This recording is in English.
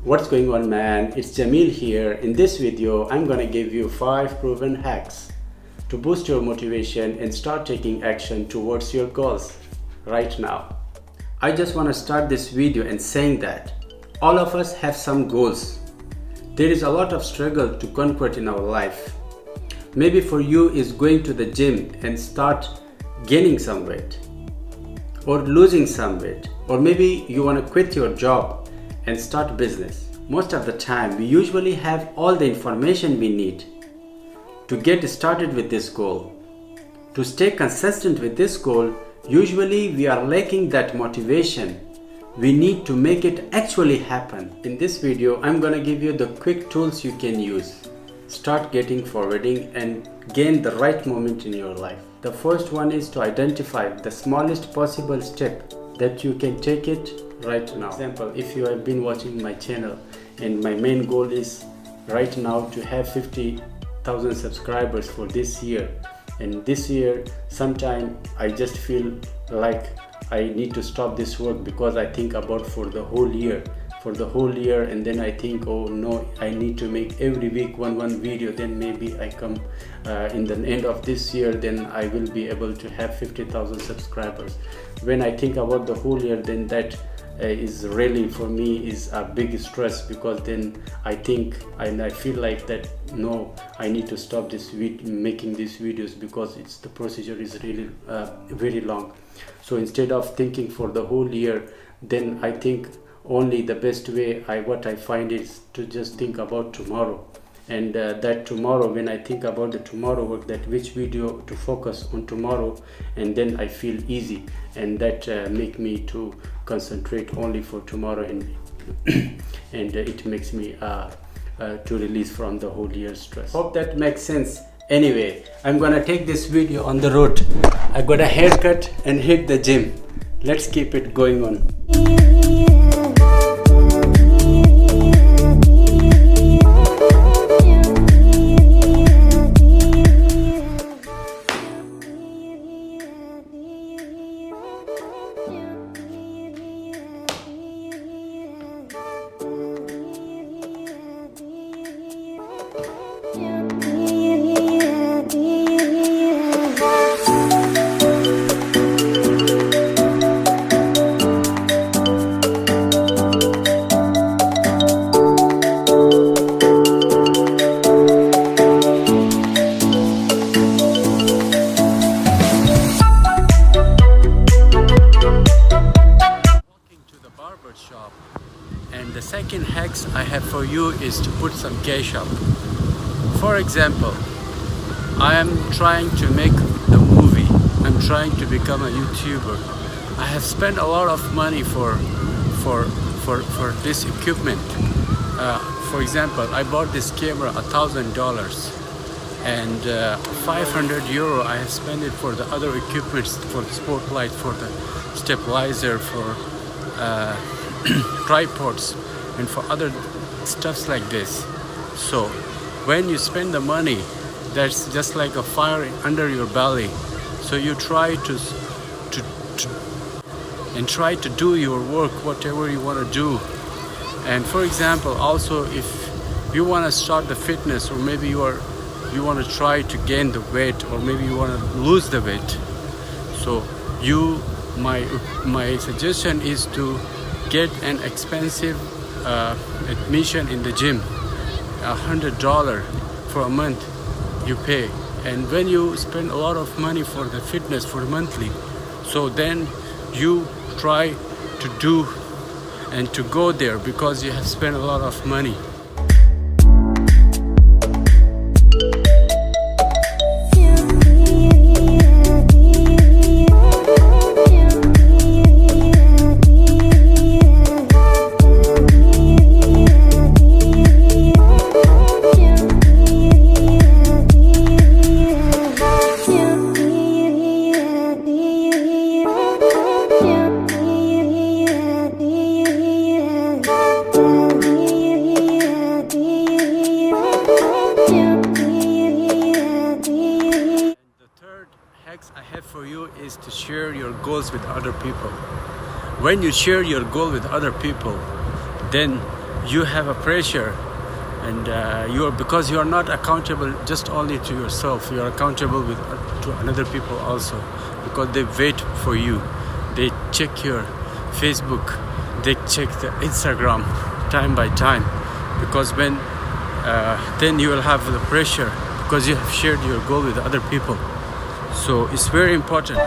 What's going on, man? It's Jamil here. In this video I'm gonna give you 5 proven hacks to boost your motivation and start taking action towards your goals right now. I just want to start this video and saying that all of us have some goals. There is a lot of struggle to conquer in our life. Maybe for you is going to the gym and start gaining some weight or losing some weight, or maybe you want to quit your job and start business. Most of the time we usually have all the information we need to get started with this goal. To stay consistent with this goal, usually we are lacking that motivation. We need to make it actually happen. In this video I'm gonna give you the quick tools you can use. Start getting forwarding and gain the right moment in your life. The first one is to identify the smallest possible step that you can take it right now. For example, if you have been watching my channel and my main goal is right now to have 50,000 subscribers for this year, and this year sometime I just feel like I need to stop this work because I think about for the whole year, and then I think, oh no, I need to make every week one video, then maybe I come in the end of this year, then I will be able to have 50,000 subscribers. When I think about the whole year, then that is really for me is a big stress, because then I think and I feel like that no, I need to stop this making these videos because the procedure is really very long. So instead of thinking for the whole year, then I think only the best way what I find is to just think about tomorrow, and that tomorrow, when I think about the tomorrow work, that which video to focus on tomorrow, and then I feel easy, and that make me to concentrate only for tomorrow, and and it makes me to release from the whole year stress. Hope that makes sense. Anyway, I'm gonna take this video on the road. I got a haircut and hit the gym. Let's keep it going on. Shop. And the second hacks I have for you is to put some cash up. For example, I am trying to make the movie. I'm trying to become a YouTuber. I have spent a lot of money for this equipment. For example, I bought this camera $1,000, and 500 euro I have spent it for the other equipments, for the spotlight, for the stabilizer, for tripods, and for other stuffs like this. So when you spend the money, that's just like a fire under your belly. So you try to do your work, whatever you want to do. And for example, also if you want to start the fitness, or maybe you want to try to gain the weight, or maybe you want to lose the weight, so my suggestion is to get an expensive admission in the gym. $100 for a month you pay, and when you spend a lot of money for the fitness for monthly, so then you try to do and to go there because you have spent a lot of money. For you is to share your goals with other people. When you share your goal with other people, then you have a pressure, and because you are not accountable just only to yourself, you are accountable to another people also, because they wait for you. They check your Facebook, they check the Instagram time by time, because when then you will have the pressure, because you have shared your goal with other people. So it's very important.